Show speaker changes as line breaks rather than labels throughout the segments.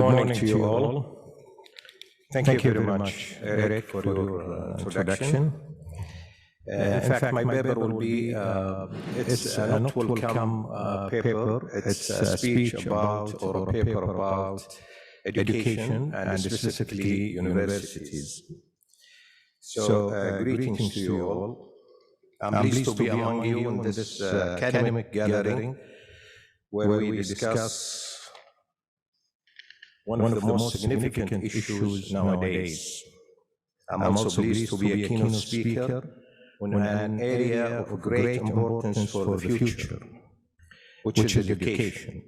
morning to you all. Thank you very much, Eric, for your introduction. In fact, my paper will be, it's a not welcome paper. It's a speech about, or a paper about education and specifically universities. So, greetings to you all. I'm pleased to be among you in this academic gathering where we discuss one of the most significant issues nowadays. I'm also pleased to be a keynote speaker on an area of great importance for the future, which is education,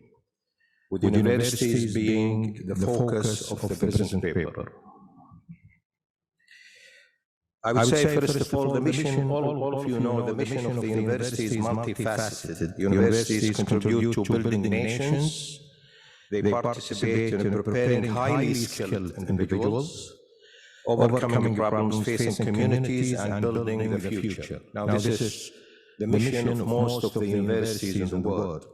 with universities being the focus of the present paper. I would say, first of all, the mission, all of you know, the mission of the university is multifaceted. Universities contribute to building nations. They participate in preparing highly skilled individuals, overcoming problems facing communities, and building the future. Now, this is the mission of most of the universities in the world.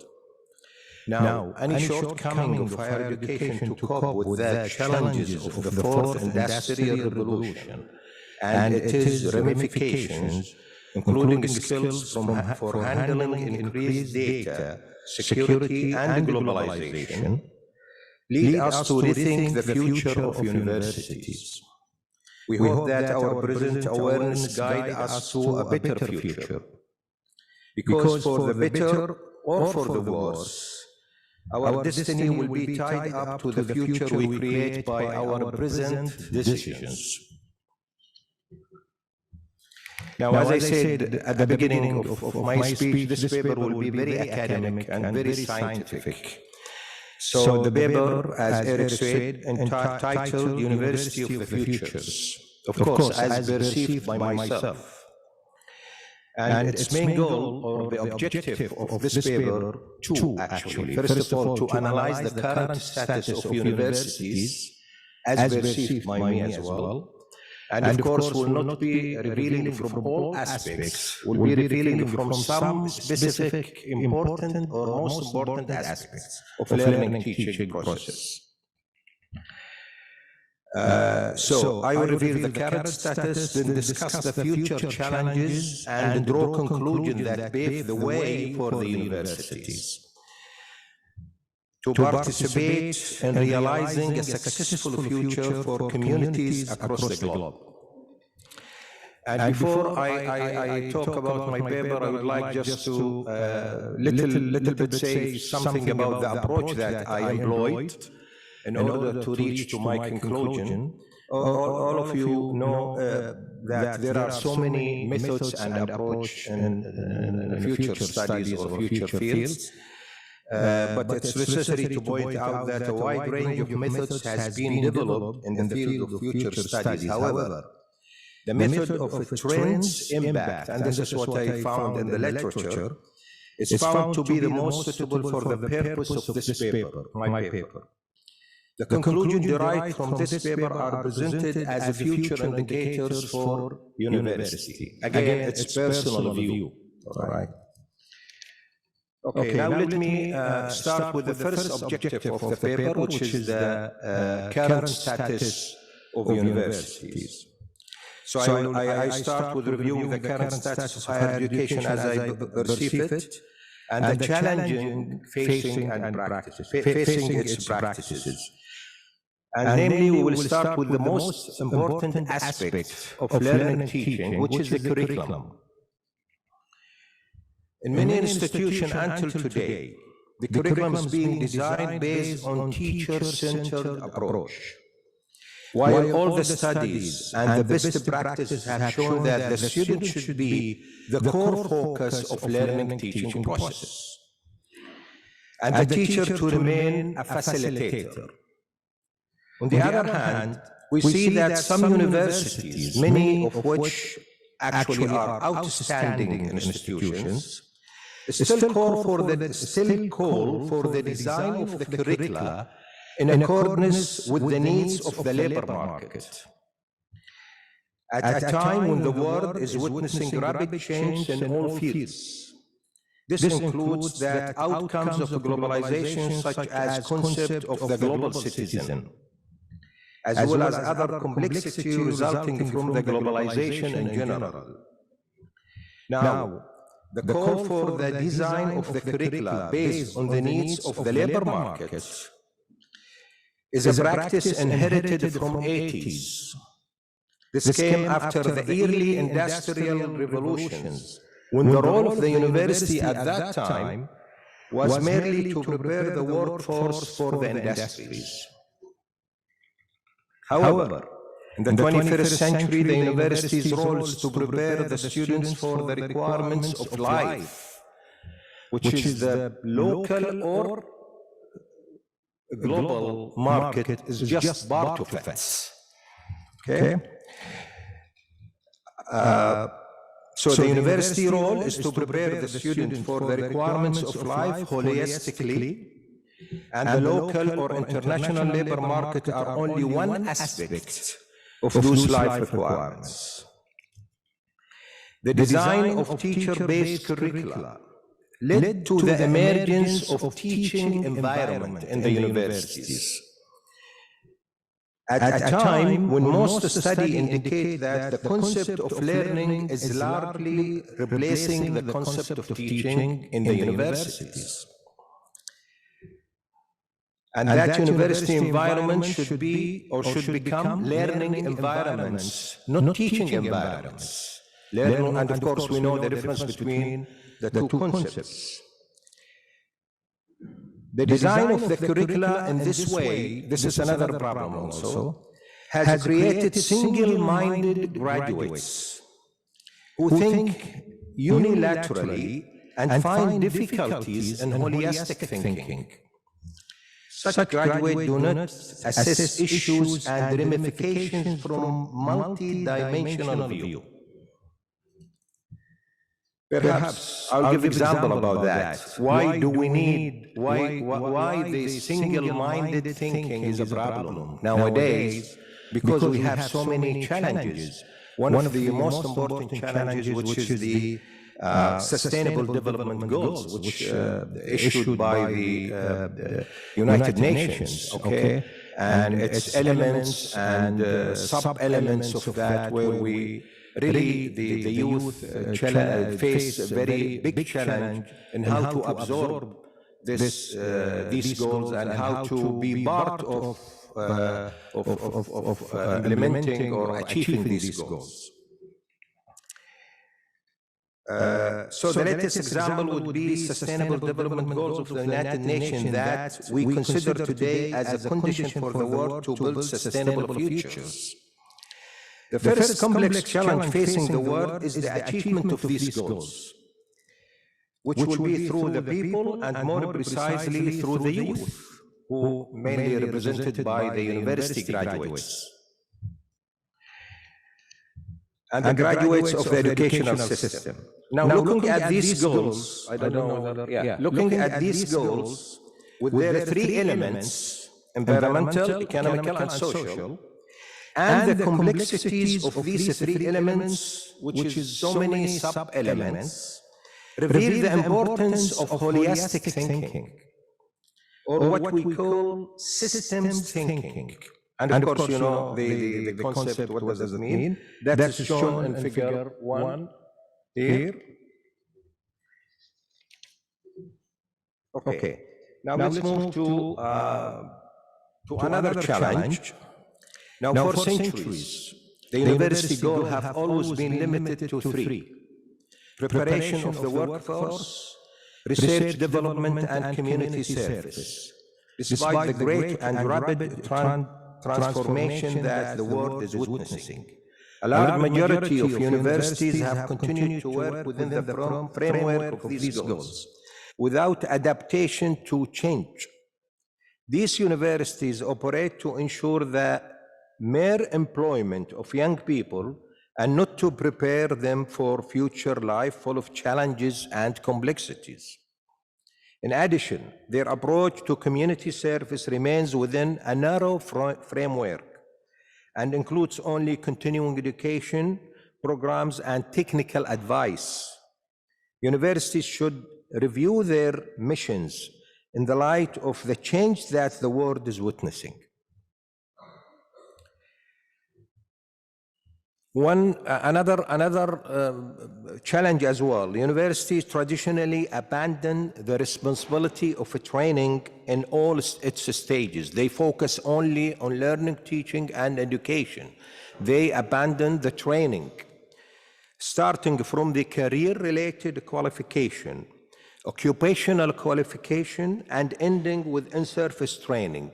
Now, any shortcoming of higher education to cope with the challenges of the fourth industrial revolution and its ramifications, including skills for handling increased data, security, and globalization, lead us to rethink the future of universities. We hope that our present awareness guide us to a better future, because for the better or for the worse, our destiny will be tied up to the future we create by our present decisions. Now, as I said at the beginning of my speech, this paper will be very academic and very scientific. So the paper, as Eric said, entitled University of the Futures, of course, as perceived by myself. And its main goal, or the objective of this paper, two actually. First of all, to analyze the current status of universities, as perceived by me as well. And of course, will not be revealing from all aspects, will be revealing from some specific important or most important aspects of learning teaching process. So I will reveal the current status, then discuss the future challenges, and draw conclusions that pave the way for the universities to participate in realizing a successful future for communities across the globe. And before I talk about my paper, I would like just to little bit say something about the approach that I employed in order to reach to my conclusion. All of you know that there are so many methods and approach in future studies or future fields. But it's necessary to point out that a wide range of methods has been developed in the field of future studies. However, the method of trends impact, and this is what I found in the literature, is found to be the most suitable for the purpose of this paper, my paper. The conclusions derived from this paper are presented as future indicators for university. Again, it's personal view, all right? Okay, now let me start with the first objective of the paper, which is the current status of universities. So I start with reviewing the current status of higher education as I perceive it, and the challenging facing its practices. And namely, we will start with the most important aspect of learning teaching, which is the curriculum. In many institutions until today, the curriculum is being designed based on teacher-centered approach. While all the studies and the best practices have shown that the student should be the core focus of learning teaching process, and the teacher to remain a facilitator. On the other hand, we see that some universities, many of which actually are outstanding institutions, still call for the design of the curricula in accordance with the needs of the labor market. At a time when the world is witnessing rapid change in all fields, This includes that outcomes of globalization, such as concept of the global citizen, as well as other complexity resulting from the globalization in general. Now, the call for the design of the curricula based on the needs of the labor market is a practice inherited from 80s. This came after the early industrial revolutions, when the role of the university at that time was merely to prepare the workforce for the industries. However, in the 21st century, the university's role is to prepare the students for the requirements of life, which is the local or global market is just part of it. Okay? So the university role is to prepare the student for the requirements of life holistically, and the local or international labor market are only one aspect of those life requirements. The design of teacher-based curricula led to the emergence of teaching environment in the universities. At a time when most studies indicate that the concept of learning is largely replacing the concept of teaching in the universities. And that university environment should be or should become learning environments, not teaching environments. Learning, and of course we know the difference between the two concepts. The design of the curricula in this way, this is another problem also, has created single-minded graduates who think unilaterally and find difficulties in holistic thinking. Such graduates do not assess issues and ramifications from multi-dimensional view. Perhaps I'll give example about that. Why do we need, why the single-minded thinking is a problem nowadays? Because we have so many challenges. One of the most important challenges, which is the Sustainable Development Goals, which issued by the United Nations, okay? And its elements and sub-elements of that, where we really, the youth face a very big challenge in how to absorb these goals and how to be part of implementing or achieving these goals. So the latest example would be Sustainable Development Goals of the United Nations that we consider today as a condition for the world to build sustainable futures. The first complex challenge facing the world is the achievement of these goals, which will be through the people and more precisely through the youth, who mainly represented by the university graduates and the graduates of the educational system. Now looking at these goals, I don't know whether, looking at these goals with their three elements, environmental, economical, and social, and the complexities of these three elements, which is so many sub-elements, reveal the importance of holistic thinking, or what we call systems thinking. And of course, you know the concept, what does it mean? That's shown in figure 1 here. Okay, now let's move to another challenge. Now, for centuries, the university goals have always been limited to three: preparation of the workforce, research development, and community service. Despite the great and rapid transformation that the world is witnessing, a large majority of universities have continued to work within the framework of these goals without adaptation to change. These universities operate to ensure the mere employment of young people and not to prepare them for future life full of challenges and complexities. In addition, their approach to community service remains within a narrow framework and includes only continuing education programs and technical advice. Universities should review their missions in the light of the change that the world is witnessing. Another challenge as well. Universities traditionally abandon the responsibility of training in all its stages. They focus only on learning, teaching, and education. They abandon the training, starting from the career-related qualification, occupational qualification, and ending with in-service training.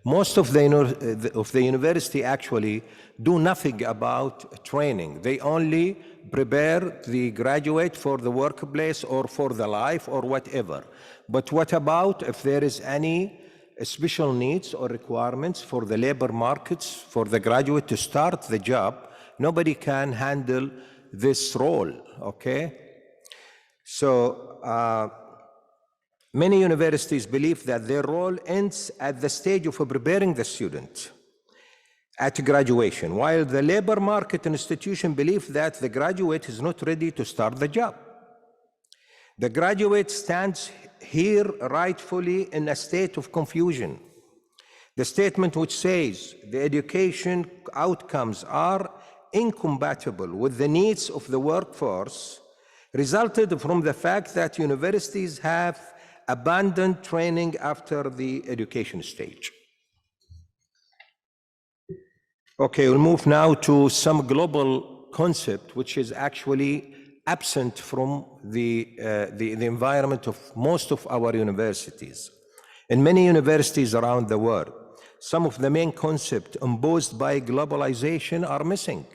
Most of the university actually do nothing about training. They only prepare the graduate for the workplace or for the life or whatever. But what about if there is any special needs or requirements for the labor markets for the graduate to start the job? Nobody can handle this role, okay? So, many universities believe that their role ends at the stage of preparing the student at graduation, while the labor market institution believe that the graduate is not ready to start the job. The graduate stands here rightfully in a state of confusion. The statement which says the education outcomes are incompatible with the needs of the workforce resulted from the fact that universities have abandoned training after the education stage. Okay, we'll move now to some global concept which is actually absent from the environment of most of our universities. In many universities around the world, some of the main concepts imposed by globalization are missing.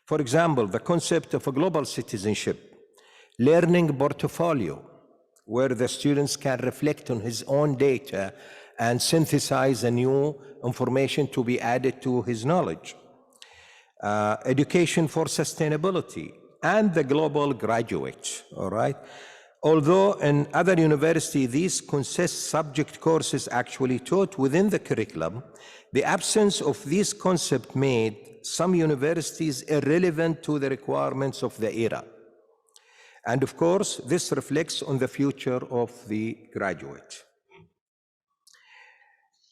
For example, the concept of a global citizenship, learning portfolio, where the students can reflect on his own data and synthesize a new information to be added to his knowledge. Education for sustainability and the global graduate, all right? Although in other universities, these consist subject courses actually taught within the curriculum, the absence of these concepts made some universities irrelevant to the requirements of the era. And of course, this reflects on the future of the graduate.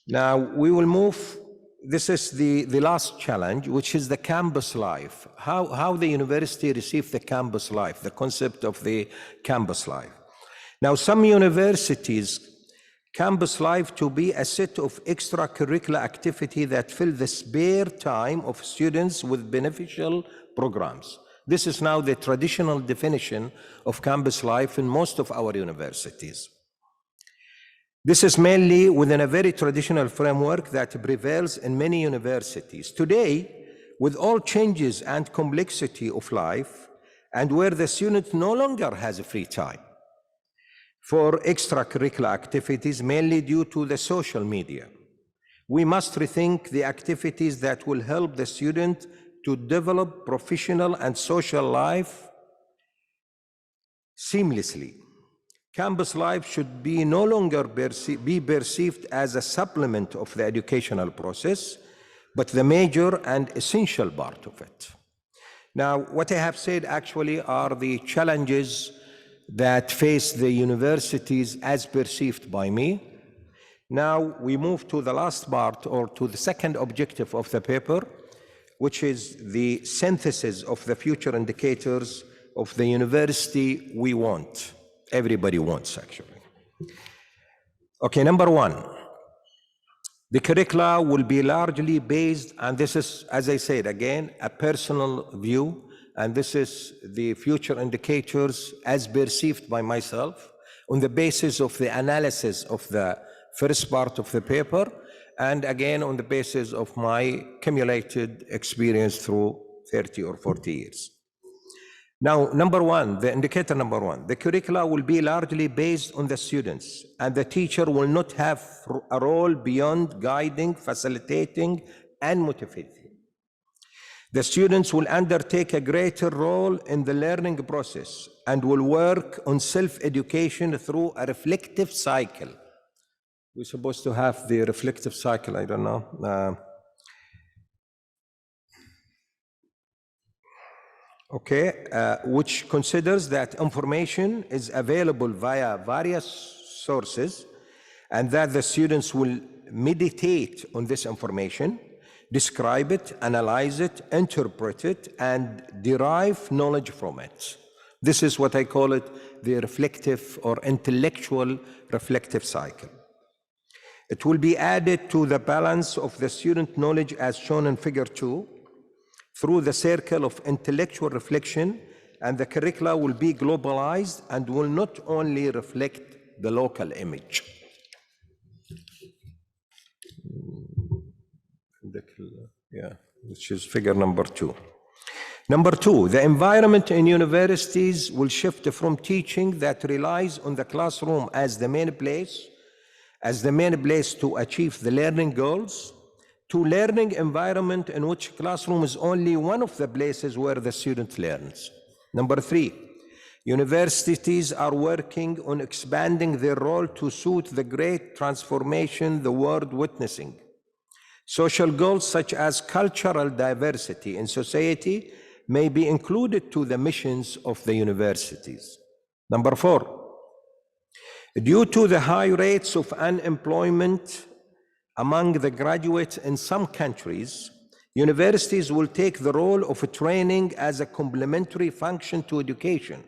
Now, we will move, this is the last challenge, which is the campus life. How the university receives the campus life, the concept of the campus life. Now, some universities, campus life to be a set of extracurricular activity that fill the spare time of students with beneficial programs. This is now the traditional definition of campus life in most of our universities. This is mainly within a very traditional framework that prevails in many universities. Today, with all changes and complexity of life, and where the student no longer has free time for extracurricular activities, mainly due to the social media, we must rethink the activities that will help the student to develop professional and social life seamlessly. Campus life should be no longer be perceived as a supplement of the educational process, but the major and essential part of it. Now, what I have said actually are the challenges that face the universities as perceived by me. Now, we move to the last part, or to the second objective of the paper, which is the synthesis of the future indicators of the university we want. Everybody wants, actually. Okay, number one, the curricula will be largely based, and this is, as I said, again, a personal view, and this is the future indicators as perceived by myself on the basis of the analysis of the first part of the paper, and again on the basis of my accumulated experience through 30 or 40 years. Now, number one, the indicator number one, the curricula will be largely based on the students, and the teacher will not have a role beyond guiding, facilitating, and motivating. The students will undertake a greater role in the learning process and will work on self-education through a reflective cycle. We're supposed to have the reflective cycle, I don't know. okay, which considers that information is available via various sources and that the students will meditate on this information, describe it, analyze it, interpret it, and derive knowledge from it. This is what I call it the reflective or intellectual reflective cycle. It will be added to the balance of the student knowledge as shown in Figure 2 through the circle of intellectual reflection, and the curricula will be globalized and will not only reflect the local image. Yeah, which is figure number 2. Number 2, the environment in universities will shift from teaching that relies on the classroom as the main place to achieve the learning goals, to learning environment in which classroom is only one of the places where the student learns. Number 3, universities are working on expanding their role to suit the great transformation the world witnessing. Social goals such as cultural diversity in society may be included to the missions of the universities. Number 4, due to the high rates of unemployment among the graduates in some countries, universities will take the role of training as a complementary function to education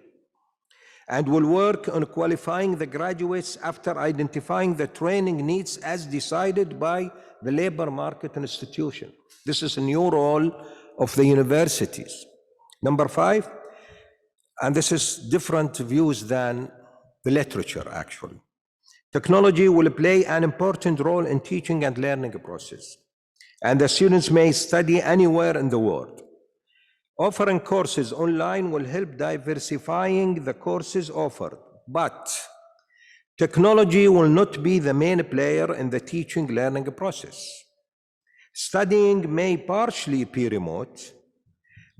and will work on qualifying the graduates after identifying the training needs as decided by the labor market institution. This is a new role of the universities. Number 5, and this is different views than the literature actually. Technology will play an important role in teaching and learning process, and the students may study anywhere in the world. Offering courses online will help diversifying the courses offered, but technology will not be the main player in the teaching learning process. Studying may partially be remote,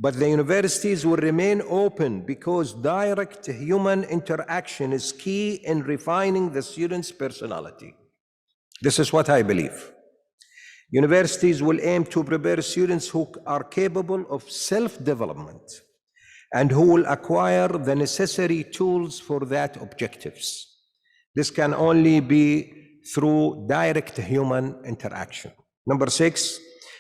but the universities will remain open because direct human interaction is key in refining the student's personality. This is what I believe. Universities will aim to prepare students who are capable of self-development and who will acquire the necessary tools for that objectives. This can only be through direct human interaction. Number 6,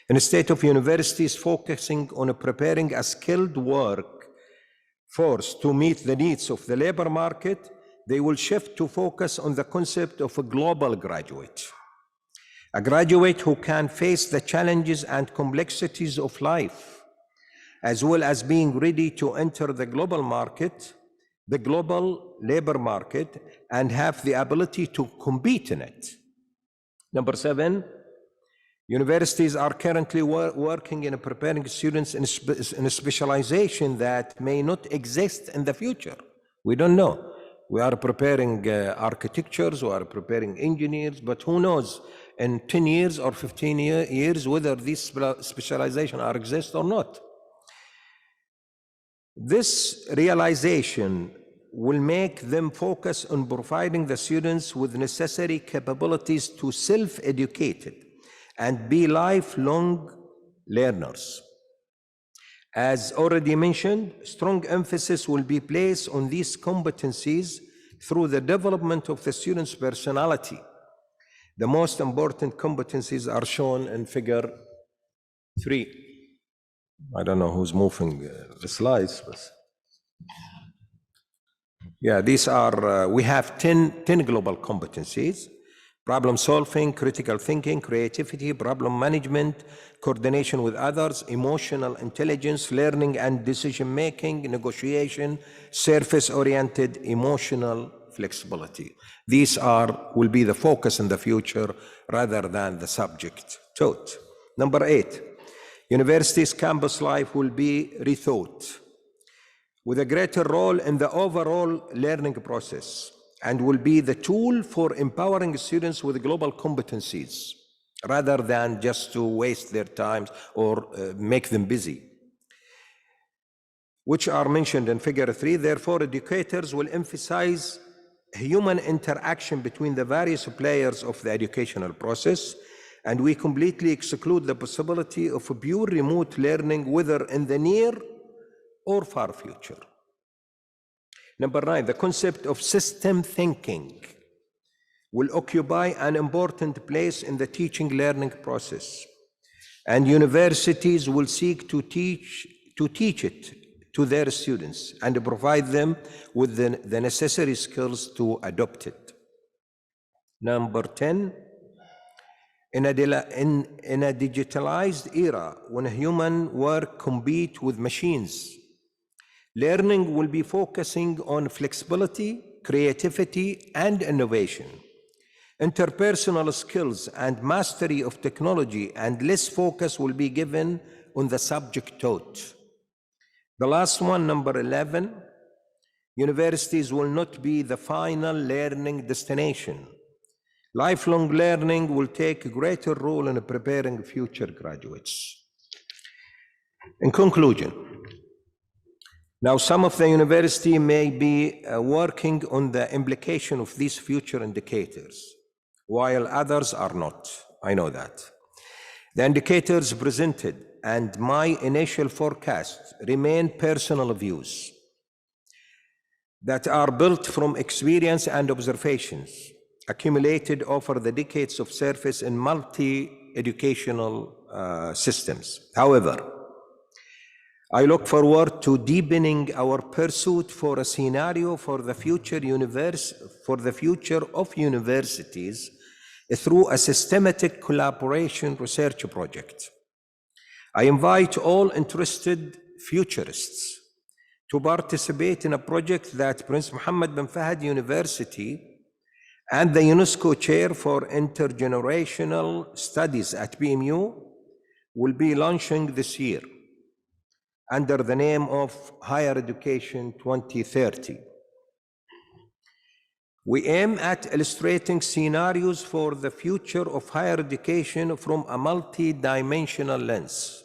instead of universities focusing on preparing a skilled workforce to meet the needs of the labor market, they will shift to focus on the concept of a global graduate. A graduate who can face the challenges and complexities of life, as well as being ready to enter the global market, the global labor market, and have the ability to compete in it. Number 7, universities are currently working in preparing students in a specialization that may not exist in the future. We don't know. We are preparing architectures, we are preparing engineers, but who knows in 10 years or 15 years whether these specializations are exist or not. This realization will make them focus on providing the students with necessary capabilities to self-educate and be lifelong learners. As already mentioned, strong emphasis will be placed on these competencies through the development of the student's personality. The most important competencies are shown in figure 3. I don't know who's moving the slides, but yeah, these are, we have 10 global competencies: problem solving, critical thinking, creativity, problem management, coordination with others, emotional intelligence, learning and decision making, negotiation, service-oriented, emotional flexibility. These will be the focus in the future rather than the subject taught. Number 8, universities' campus life will be rethought with a greater role in the overall learning process and will be the tool for empowering students with global competencies rather than just to waste their time or make them busy, which are mentioned in figure 3. Therefore, educators will emphasize human interaction between the various players of the educational process, and we completely exclude the possibility of pure remote learning, whether in the near or far future. Number 9, the concept of system thinking will occupy an important place in the teaching-learning process, and universities will seek to teach it to their students and provide them with the necessary skills to adopt it. Number 10, in a digitalized era, when human work compete with machines, learning will be focusing on flexibility, creativity, and innovation, interpersonal skills and mastery of technology, and less focus will be given on the subject taught. The last one, number 11, universities will not be the final learning destination. Lifelong learning will take a greater role in preparing future graduates. In conclusion, now some of the university may be working on the implication of these future indicators, while others are not. I know that. The indicators presented and my initial forecasts remain personal views that are built from experience and observations accumulated over the decades of service in multi-educational systems. However, I look forward to deepening our pursuit for a scenario for the future of universities through a systematic collaboration research project. I invite all interested futurists to participate in a project that Prince Mohammed bin Fahd University and the UNESCO Chair for Intergenerational Studies at PMU will be launching this year under the name of Higher Education 2030. We aim at illustrating scenarios for the future of higher education from a multi-dimensional lens.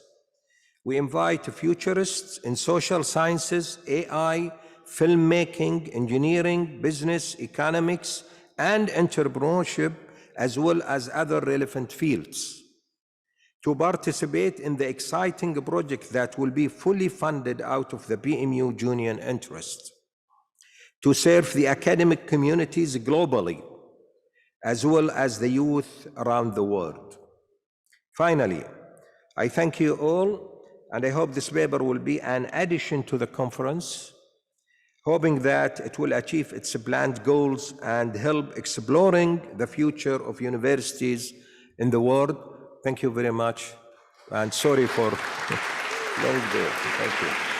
We invite futurists in social sciences, AI, filmmaking, engineering, business, economics, and entrepreneurship, as well as other relevant fields, to participate in the exciting project that will be fully funded out of the PMU Junior interest, to serve the academic communities globally, as well as the youth around the world. Finally, I thank you all, and I hope this paper will be an addition to the conference, hoping that it will achieve its planned goals and help exploring the future of universities in the world. Thank you very much, and sorry for long day. Thank you.